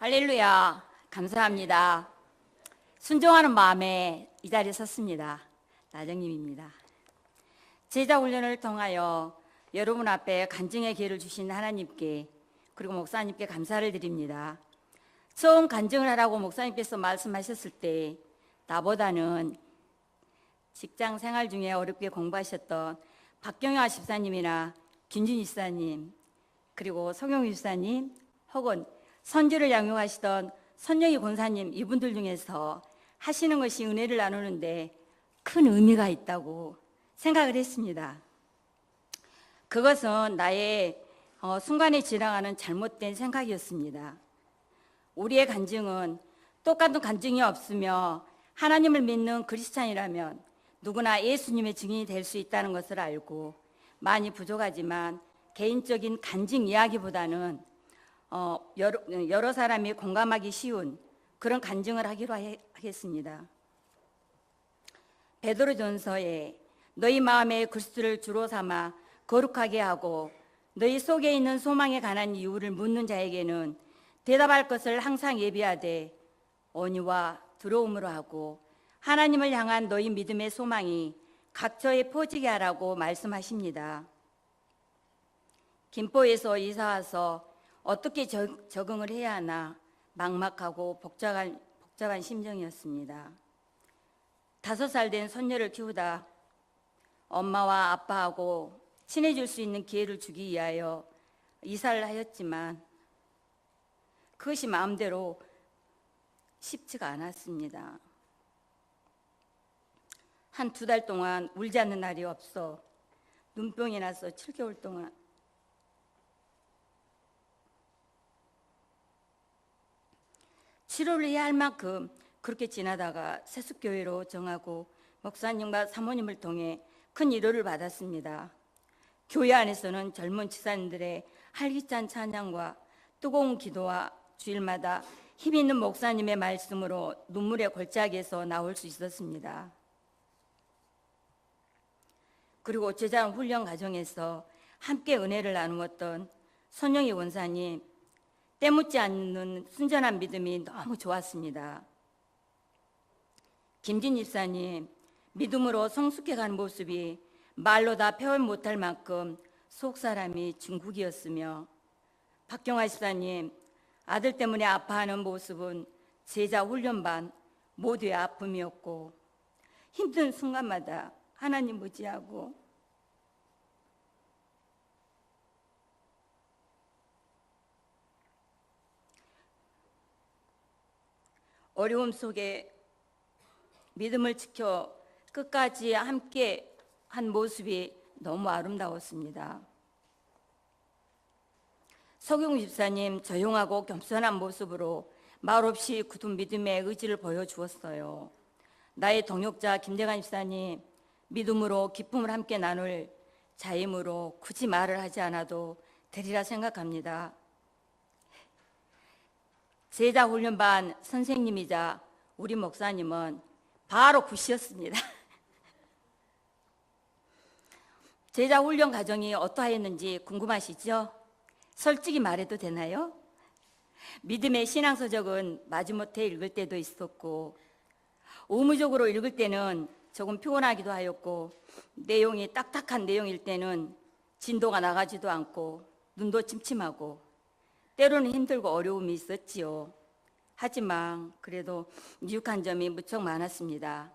할렐루야, 감사합니다. 순종하는 마음에 이 자리에 섰습니다. 나정님입니다. 제자훈련을 통하여 여러분 앞에 간증의 기회를 주신 하나님께 그리고 목사님께 감사를 드립니다. 처음 간증을 하라고 목사님께서 말씀하셨을 때 나보다는 직장 생활 중에 어렵게 공부하셨던 박경화 집사님이나 김준희 집사님 그리고 성용 집사님 혹은 선지를 양육하시던 선영희 권사님 이분들 중에서 하시는 것이 은혜를 나누는데 큰 의미가 있다고 생각을 했습니다. 그것은 나의 순간에 지나가는 잘못된 생각이었습니다. 우리의 간증은 똑같은 간증이 없으며 하나님을 믿는 크리스찬이라면 누구나 예수님의 증인이 될 수 있다는 것을 알고 많이 부족하지만 개인적인 간증 이야기보다는 여러 사람이 공감하기 쉬운 그런 간증을 하기로 하겠습니다. 베드로전서에 너희 마음에 그리스도를 주로 삼아 거룩하게 하고 너희 속에 있는 소망에 관한 이유를 묻는 자에게는 대답할 것을 항상 예비하되 온유와 두려움으로 하고 하나님을 향한 너희 믿음의 소망이 각처에 퍼지게 하라고 말씀하십니다. 김포에서 이사와서 어떻게 적응을 해야 하나 막막하고 복잡한 심정이었습니다. 5살 된 손녀를 키우다 엄마와 아빠하고 친해질 수 있는 기회를 주기 위하여 이사를 하였지만 그것이 마음대로 쉽지가 않았습니다. 한 2달 동안 울지 않는 날이 없어 눈병이 나서 7개월 동안 치료를 해야 할 만큼 그렇게 지나다가 세숫교회로 정하고 목사님과 사모님을 통해 큰 위로를 받았습니다. 교회 안에서는 젊은 집사님들의 활기찬 찬양과 뜨거운 기도와 주일마다 힘있는 목사님의 말씀으로 눈물의 골짜기에서 나올 수 있었습니다. 그리고 제자 훈련 과정에서 함께 은혜를 나누었던 선영희 원사님 때묻지 않는 순전한 믿음이 너무 좋았습니다. 김진 집사님 믿음으로 성숙해가는 모습이 말로 다 표현 못할 만큼 속사람이 중국이었으며 박경화 집사님 아들 때문에 아파하는 모습은 제자 훈련반 모두의 아픔이었고 힘든 순간마다 하나님 의지하고 어려움 속에 믿음을 지켜 끝까지 함께 한 모습이 너무 아름다웠습니다. 서경 집사님 조용하고 겸손한 모습으로 말없이 굳은 믿음의 의지를 보여주었어요. 나의 동역자 김대관 집사님 믿음으로 기쁨을 함께 나눌 자임으로 굳이 말을 하지 않아도 되리라 생각합니다. 제자 훈련반 선생님이자 우리 목사님은 바로 굿이었습니다. 제자 훈련 과정이 어떠하였는지 궁금하시죠? 솔직히 말해도 되나요? 믿음의 신앙서적은 마지못해 읽을 때도 있었고 의무적으로 읽을 때는 조금 피곤하기도 하였고 내용이 딱딱한 내용일 때는 진도가 나가지도 않고 눈도 침침하고 때로는 힘들고 어려움이 있었지요. 하지만 그래도 유익한 점이 무척 많았습니다.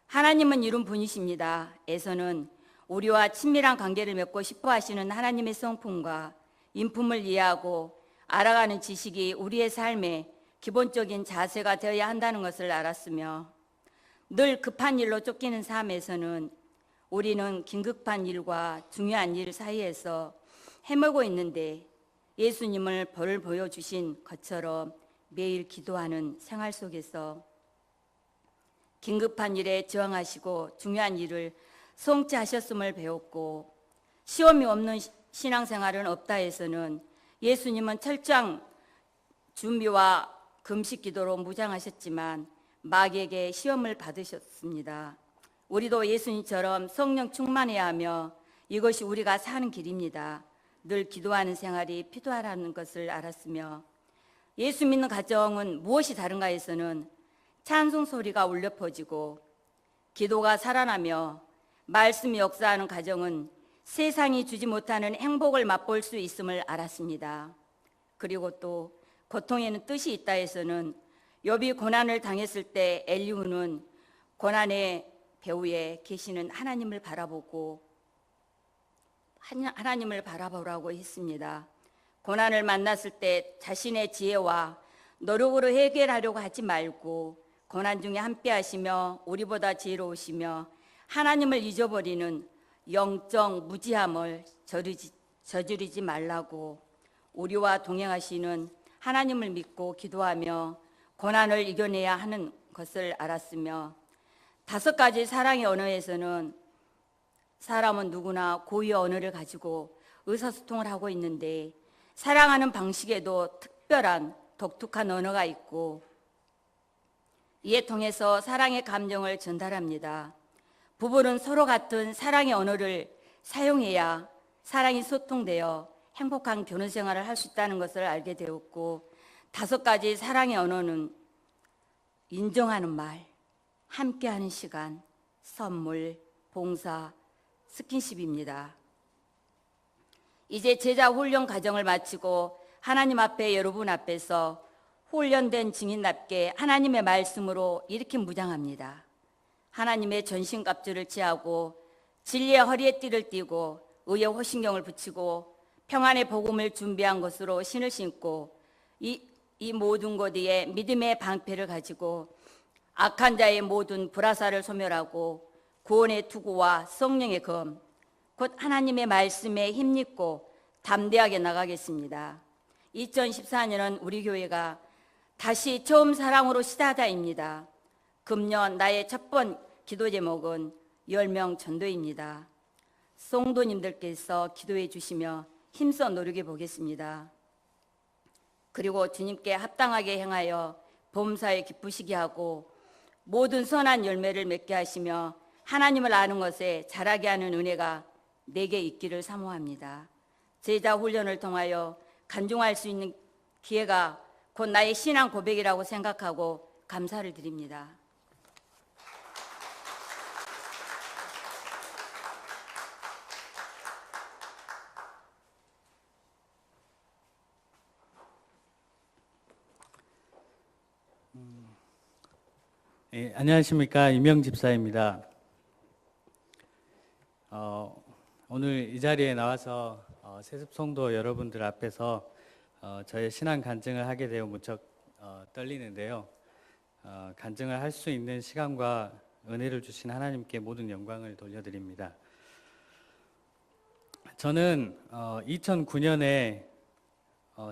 하나님은 이룬 분이십니다. 에서는 우리와 친밀한 관계를 맺고 싶어 하시는 하나님의 성품과 인품을 이해하고 알아가는 지식이 우리의 삶의 기본적인 자세가 되어야 한다는 것을 알았으며 늘 급한 일로 쫓기는 삶에서는 우리는 긴급한 일과 중요한 일 사이에서 헤매고 있는데 예수님을 벌을 보여주신 것처럼 매일 기도하는 생활 속에서 긴급한 일에 저항하시고 중요한 일을 성취하셨음을 배웠고 시험이 없는 신앙생활은 없다 해서는 예수님은 철저한 준비와 금식 기도로 무장하셨지만 마귀에게 시험을 받으셨습니다. 우리도 예수님처럼 성령 충만해야 하며 이것이 우리가 사는 길입니다. 늘 기도하는 생활이 필요하다는 것을 알았으며 예수 믿는 가정은 무엇이 다른가 해서는 찬송 소리가 울려 퍼지고 기도가 살아나며 말씀이 역사하는 가정은 세상이 주지 못하는 행복을 맛볼 수 있음을 알았습니다. 그리고 또 고통에는 뜻이 있다 해서는 욥이 고난을 당했을 때 엘리후는 고난의 배후에 계시는 하나님을 바라보고 하나님을 바라보라고 했습니다. 고난을 만났을 때 자신의 지혜와 노력으로 해결하려고 하지 말고 고난 중에 함께 하시며 우리보다 지혜로우시며 하나님을 잊어버리는 영적 무지함을 저지르지 말라고 우리와 동행하시는 하나님을 믿고 기도하며 고난을 이겨내야 하는 것을 알았으며 5가지 사랑의 언어에서는 사람은 누구나 고유의 언어를 가지고 의사소통을 하고 있는데 사랑하는 방식에도 특별한 독특한 언어가 있고 이에 통해서 사랑의 감정을 전달합니다. 부부는 서로 같은 사랑의 언어를 사용해야 사랑이 소통되어 행복한 결혼 생활을 할 수 있다는 것을 알게 되었고 5가지 사랑의 언어는 인정하는 말, 함께하는 시간, 선물, 봉사, 스킨십입니다. 이제 제자 훈련 과정을 마치고 하나님 앞에 여러분 앞에서 훈련된 증인답게 하나님의 말씀으로 이렇게 무장합니다. 하나님의 전신갑주를 취하고 진리의 허리에 띠를 띠고 의의 호신경을 붙이고 평안의 복음을 준비한 것으로 신을 신고 이 모든 것 위에 믿음의 방패를 가지고 악한 자의 모든 불화살을 소멸하고 구원의 투구와 성령의 검, 곧 하나님의 말씀에 힘입고 담대하게 나가겠습니다. 2014년은 우리 교회가 다시 처음 사랑으로 시다자입니다. 금년 나의 첫 번 기도 제목은 10명 전도입니다. 성도님들께서 기도해 주시며 힘써 노력해 보겠습니다. 그리고 주님께 합당하게 행하여 범사에 기쁘시게 하고 모든 선한 열매를 맺게 하시며 하나님을 아는 것에 자라게 하는 은혜가 내게 있기를 사모합니다. 제자 훈련을 통하여 간증할 수 있는 기회가 곧 나의 신앙 고백이라고 생각하고 감사를 드립니다. 네, 안녕하십니까. 이명 집사입니다. 오늘 이 자리에 나와서 세습 성도 여러분들 앞에서 저의 신앙 간증을 하게 되어 무척 떨리는데요. 간증을 할 수 있는 시간과 은혜를 주신 하나님께 모든 영광을 돌려드립니다. 저는 2009년에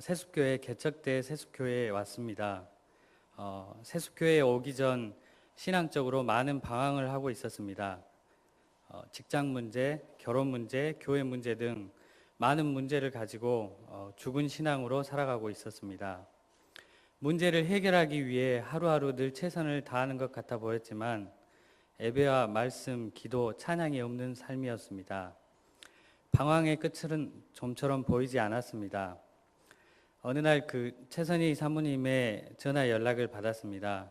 세습교회 개척대 세습교회에 왔습니다. 세습교회에 오기 전 신앙적으로 많은 방황을 하고 있었습니다. 직장 문제, 결혼 문제, 교회 문제 등 많은 문제를 가지고 죽은 신앙으로 살아가고 있었습니다. 문제를 해결하기 위해 하루하루 늘 최선을 다하는 것 같아 보였지만 예배와 말씀, 기도, 찬양이 없는 삶이었습니다. 방황의 끝은 좀처럼 보이지 않았습니다. 어느 날 최선희 사모님의 전화 연락을 받았습니다.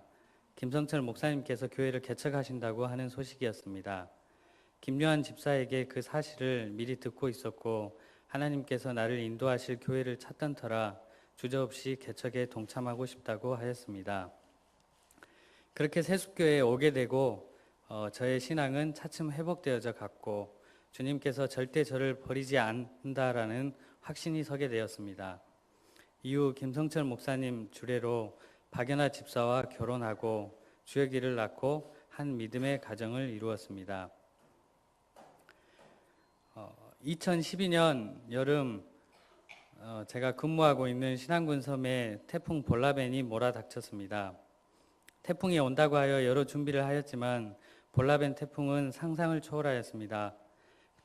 김성철 목사님께서 교회를 개척하신다고 하는 소식이었습니다. 김요한 집사에게 그 사실을 미리 듣고 있었고 하나님께서 나를 인도하실 교회를 찾던 터라 주저없이 개척에 동참하고 싶다고 하였습니다. 그렇게 세숫교회에 오게 되고 저의 신앙은 차츰 회복되어져 갔고 주님께서 절대 저를 버리지 않는다라는 확신이 서게 되었습니다. 이후 김성철 목사님 주례로 박연아 집사와 결혼하고 주혁이를 낳고 한 믿음의 가정을 이루었습니다. 2012년 여름 제가 근무하고 있는 신안군 섬에 태풍 볼라벤이 몰아닥쳤습니다. 태풍이 온다고 하여 여러 준비를 하였지만 볼라벤 태풍은 상상을 초월하였습니다.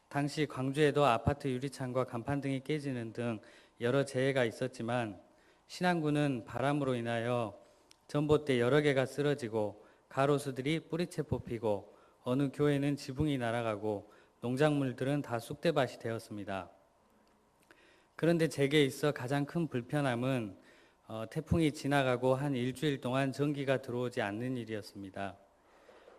당시 광주에도 아파트 유리창과 간판 등이 깨지는 등 여러 재해가 있었지만 신안군은 바람으로 인하여 전봇대 여러 개가 쓰러지고 가로수들이 뿌리채 뽑히고 어느 교회는 지붕이 날아가고 농작물들은 다 쑥대밭이 되었습니다. 그런데 제게 있어 가장 큰 불편함은 태풍이 지나가고 한 일주일 동안 전기가 들어오지 않는 일이었습니다.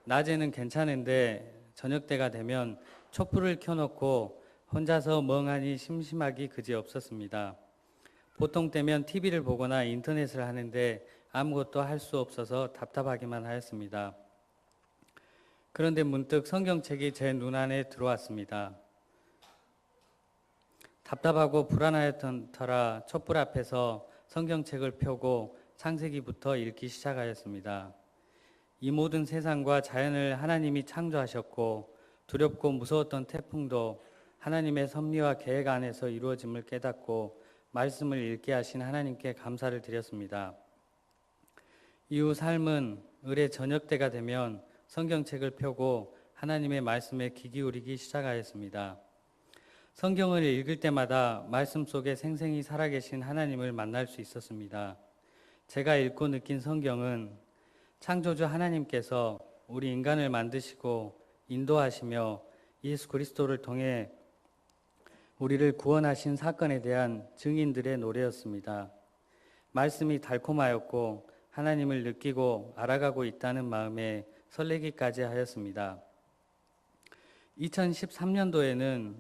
낮에는 괜찮은데 저녁 때가 되면 촛불을 켜놓고 혼자서 멍하니 심심하기 그지없었습니다. 보통 때면 TV를 보거나 인터넷을 하는데 아무것도 할 수 없어서 답답하기만 하였습니다. 그런데 문득 성경책이 제 눈안에 들어왔습니다. 답답하고 불안하였던 터라 촛불 앞에서 성경책을 펴고 창세기부터 읽기 시작하였습니다. 이 모든 세상과 자연을 하나님이 창조하셨고 두렵고 무서웠던 태풍도 하나님의 섭리와 계획 안에서 이루어짐을 깨닫고 말씀을 읽게 하신 하나님께 감사를 드렸습니다. 이후 삶은 을의 저녁 때가 되면 성경책을 펴고 하나님의 말씀에 귀 기울이기 시작하였습니다. 성경을 읽을 때마다 말씀 속에 생생히 살아계신 하나님을 만날 수 있었습니다. 제가 읽고 느낀 성경은 창조주 하나님께서 우리 인간을 만드시고 인도하시며 예수 그리스도를 통해 우리를 구원하신 사건에 대한 증인들의 노래였습니다. 말씀이 달콤하였고 하나님을 느끼고 알아가고 있다는 마음에 설레기까지 하였습니다. 2013년도에는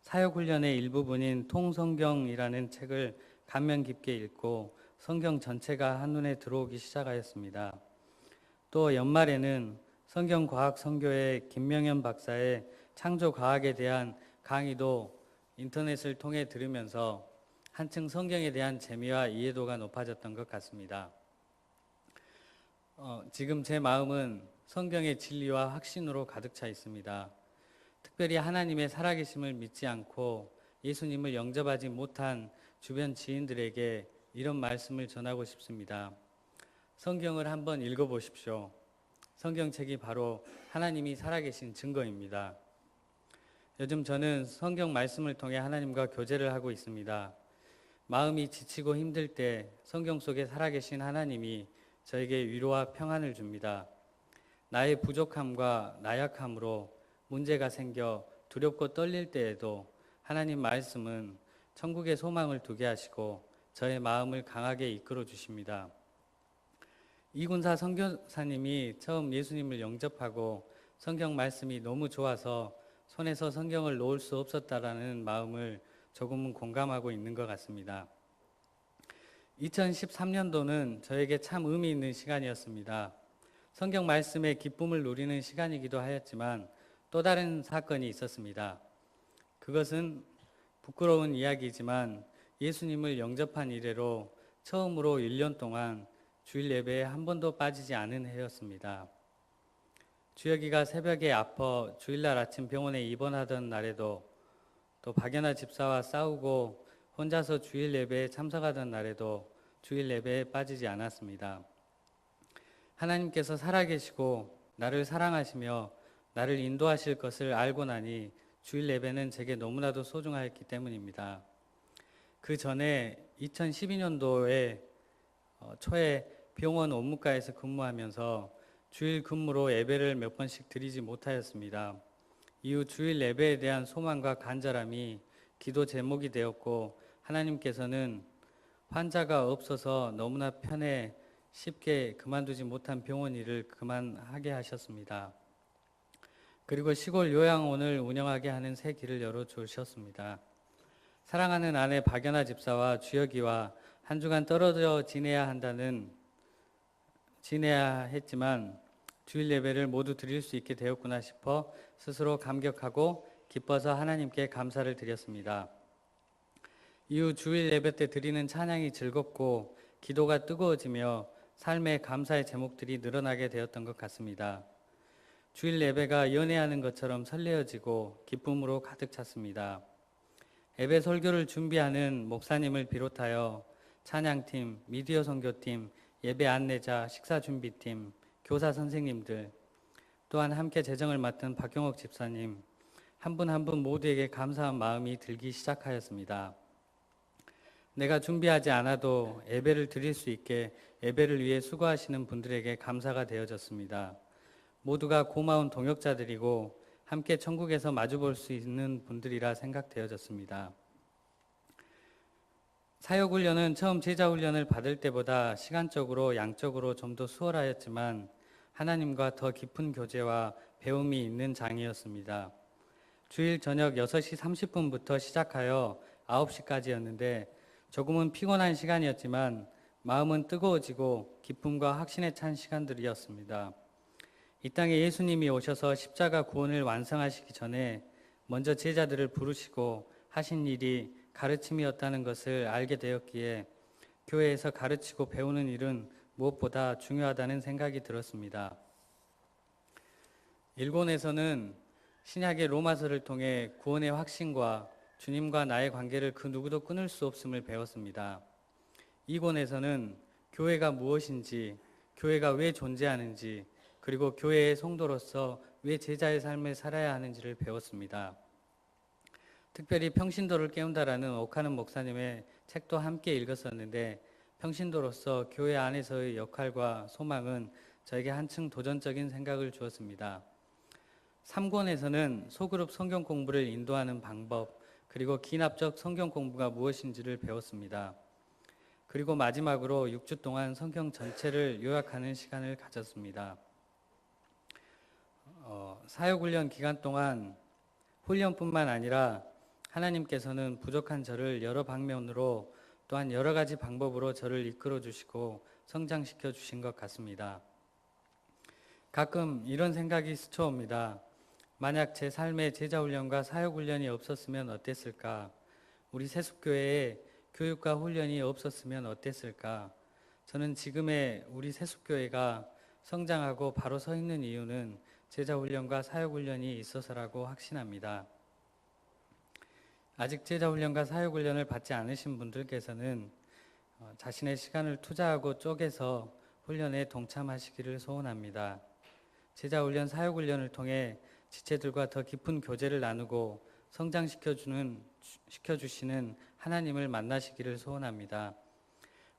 사역훈련의 일부분인 통성경이라는 책을 감명 깊게 읽고 성경 전체가 한눈에 들어오기 시작하였습니다. 또 연말에는 성경과학선교회 김명현 박사의 창조과학에 대한 강의도 인터넷을 통해 들으면서 한층 성경에 대한 재미와 이해도가 높아졌던 것 같습니다. 지금 제 마음은 성경의 진리와 확신으로 가득 차 있습니다. 특별히 하나님의 살아계심을 믿지 않고 예수님을 영접하지 못한 주변 지인들에게 이런 말씀을 전하고 싶습니다. 성경을 한번 읽어보십시오. 성경책이 바로 하나님이 살아계신 증거입니다. 요즘 저는 성경 말씀을 통해 하나님과 교제를 하고 있습니다. 마음이 지치고 힘들 때 성경 속에 살아계신 하나님이 저에게 위로와 평안을 줍니다. 나의 부족함과 나약함으로 문제가 생겨 두렵고 떨릴 때에도 하나님 말씀은 천국의 소망을 두게 하시고 저의 마음을 강하게 이끌어 주십니다. 이군사 선교사님이 처음 예수님을 영접하고 성경 말씀이 너무 좋아서 손에서 성경을 놓을 수 없었다라는 마음을 조금은 공감하고 있는 것 같습니다. 2013년도는 저에게 참 의미 있는 시간이었습니다. 성경 말씀의 기쁨을 누리는 시간이기도 하였지만 또 다른 사건이 있었습니다. 그것은 부끄러운 이야기지만 예수님을 영접한 이래로 처음으로 1년 동안 주일 예배에 한 번도 빠지지 않은 해였습니다. 주혁이가 새벽에 아파 주일날 아침 병원에 입원하던 날에도 또 박연아 집사와 싸우고 혼자서 주일 예배에 참석하던 날에도 주일 예배에 빠지지 않았습니다. 하나님께서 살아계시고 나를 사랑하시며 나를 인도하실 것을 알고 나니 주일 예배는 제게 너무나도 소중하였기 때문입니다. 그 전에 2012년도에 초에 병원 온무과에서 근무하면서 주일 근무로 예배를 몇 번씩 드리지 못하였습니다. 이후 주일 예배에 대한 소망과 간절함이 기도 제목이 되었고 하나님께서는 환자가 없어서 너무나 편해 쉽게 그만두지 못한 병원 일을 그만하게 하셨습니다. 그리고 시골 요양원을 운영하게 하는 새 길을 열어주셨습니다. 사랑하는 아내 박연아 집사와 주혁이와 한 주간 떨어져 지내야 했지만 주일 예배를 모두 드릴 수 있게 되었구나 싶어 스스로 감격하고 기뻐서 하나님께 감사를 드렸습니다. 이후 주일 예배 때 드리는 찬양이 즐겁고 기도가 뜨거워지며 삶의 감사의 제목들이 늘어나게 되었던 것 같습니다. 주일 예배가 연애하는 것처럼 설레어지고 기쁨으로 가득 찼습니다. 예배 설교를 준비하는 목사님을 비롯하여 찬양팀, 미디어 선교팀, 예배 안내자, 식사 준비팀, 교사 선생님들, 또한 함께 재정을 맡은 박경옥 집사님, 한 분 한 분 모두에게 감사한 마음이 들기 시작하였습니다. 내가 준비하지 않아도 예배를 드릴 수 있게 예배를 위해 수고하시는 분들에게 감사가 되어졌습니다. 모두가 고마운 동역자들이고 함께 천국에서 마주볼 수 있는 분들이라 생각되어졌습니다. 사역훈련은 처음 제자훈련을 받을 때보다 시간적으로 양적으로 좀 더 수월하였지만 하나님과 더 깊은 교제와 배움이 있는 장이었습니다. 주일 저녁 6시 30분부터 시작하여 9시까지였는데 조금은 피곤한 시간이었지만 마음은 뜨거워지고 기쁨과 확신에 찬 시간들이었습니다. 이 땅에 예수님이 오셔서 십자가 구원을 완성하시기 전에 먼저 제자들을 부르시고 하신 일이 가르침이었다는 것을 알게 되었기에 교회에서 가르치고 배우는 일은 무엇보다 중요하다는 생각이 들었습니다. 일본에서는 신약의 로마서를 통해 구원의 확신과 주님과 나의 관계를 그 누구도 끊을 수 없음을 배웠습니다. 이 권에서는 교회가 무엇인지, 교회가 왜 존재하는지, 그리고 교회의 성도로서 왜 제자의 삶을 살아야 하는지를 배웠습니다. 특별히 평신도를 깨운다라는 오카는 목사님의 책도 함께 읽었었는데 평신도로서 교회 안에서의 역할과 소망은 저에게 한층 도전적인 생각을 주었습니다. 3권에서는 소그룹 성경 공부를 인도하는 방법, 그리고 기납적 성경 공부가 무엇인지를 배웠습니다. 그리고 마지막으로 6주 동안 성경 전체를 요약하는 시간을 가졌습니다. 사역훈련 기간 동안 훈련뿐만 아니라 하나님께서는 부족한 저를 여러 방면으로 또한 여러 가지 방법으로 저를 이끌어 주시고 성장시켜 주신 것 같습니다. 가끔 이런 생각이 스쳐옵니다. 만약 제 삶에 제자훈련과 사역훈련이 없었으면 어땠을까? 우리 세습교회에 교육과 훈련이 없었으면 어땠을까? 저는 지금의 우리 세습교회가 성장하고 바로 서 있는 이유는 제자훈련과 사역훈련이 있어서라고 확신합니다. 아직 제자훈련과 사역훈련을 받지 않으신 분들께서는 자신의 시간을 투자하고 쪼개서 훈련에 동참하시기를 소원합니다. 제자훈련, 사역훈련을 통해 지체들과 더 깊은 교제를 나누고 시켜주시는 하나님을 만나시기를 소원합니다.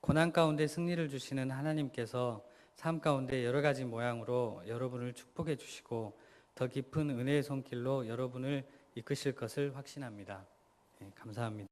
고난 가운데 승리를 주시는 하나님께서 삶 가운데 여러 가지 모양으로 여러분을 축복해 주시고 더 깊은 은혜의 손길로 여러분을 이끄실 것을 확신합니다. 네, 감사합니다.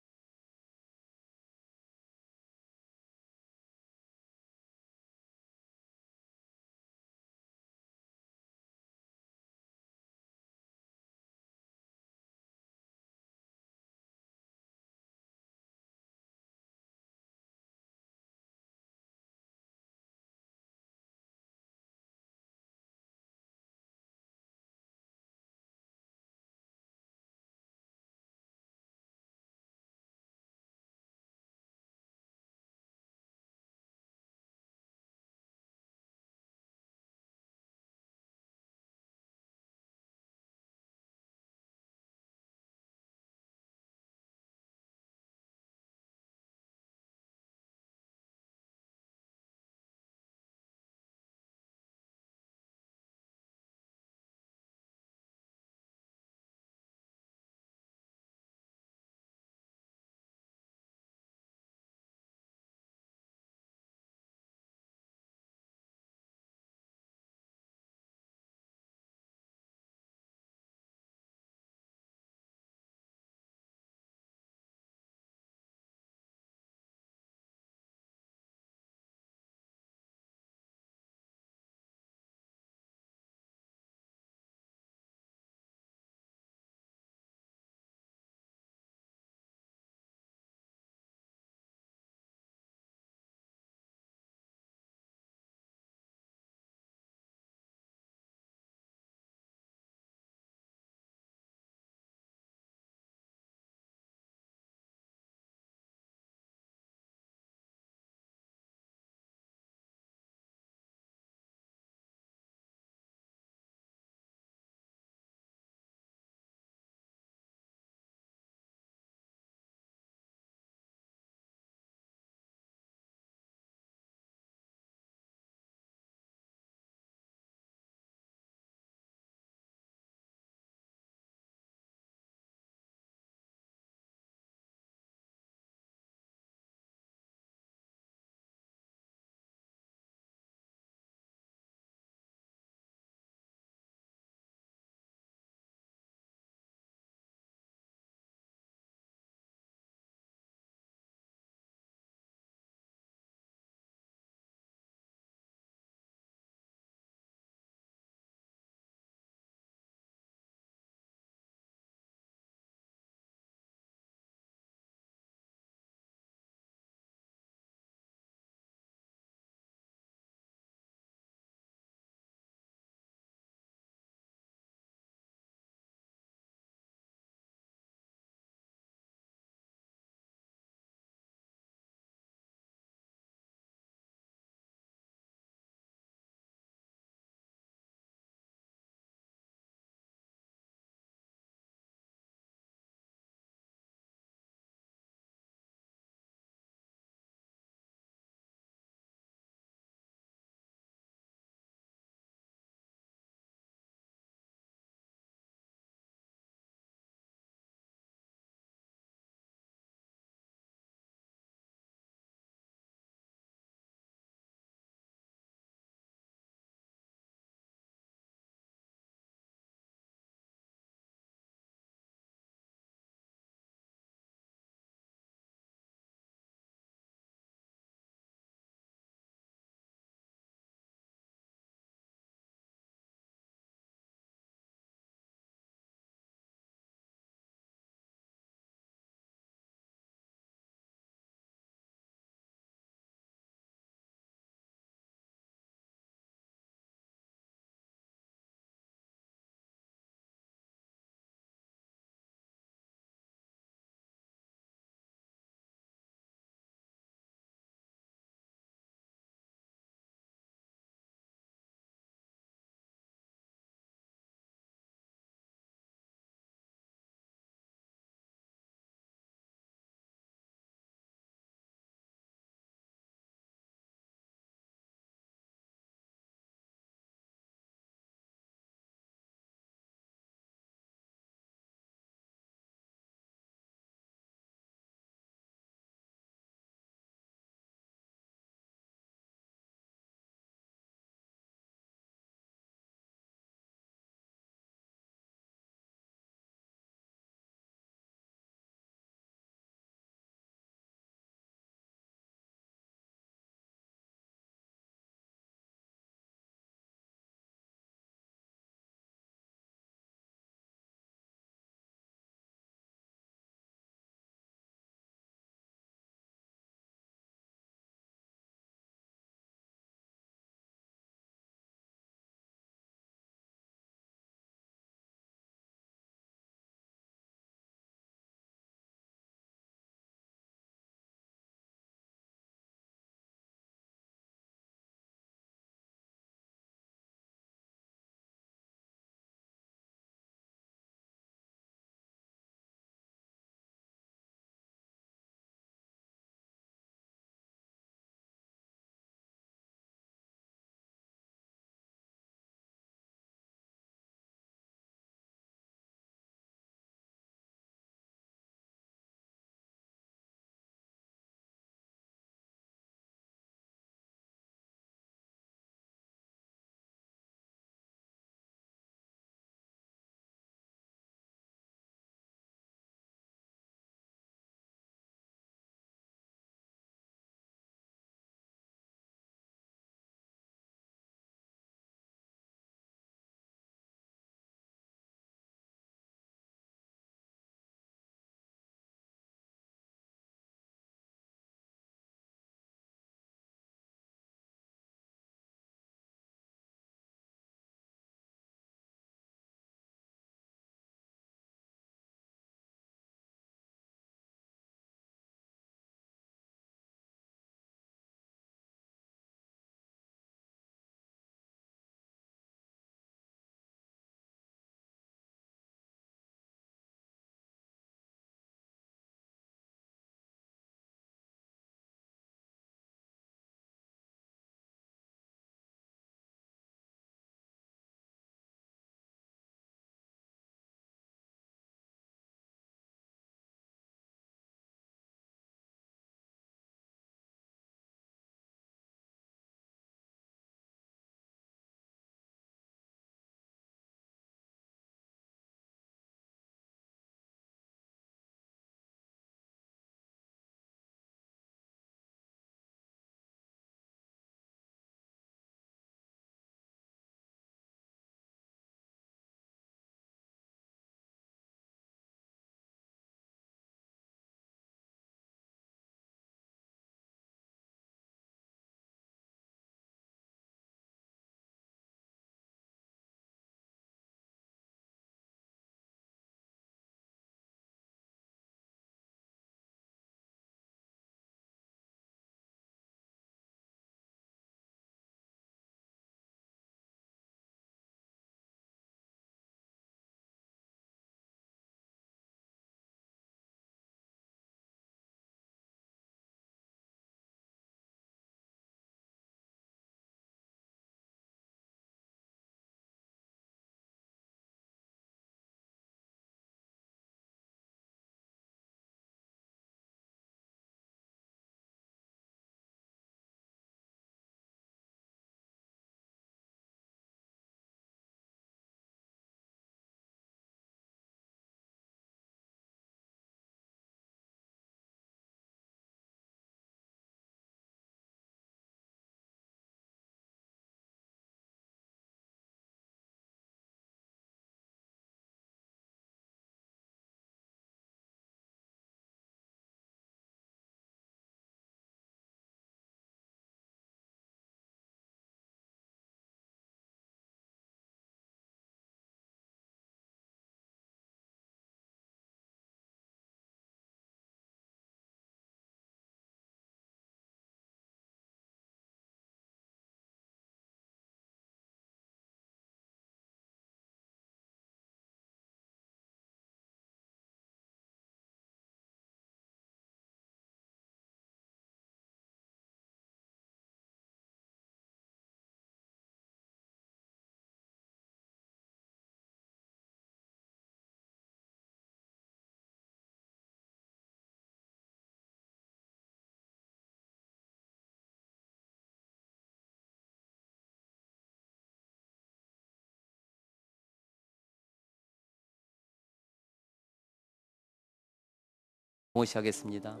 모시하겠습니다.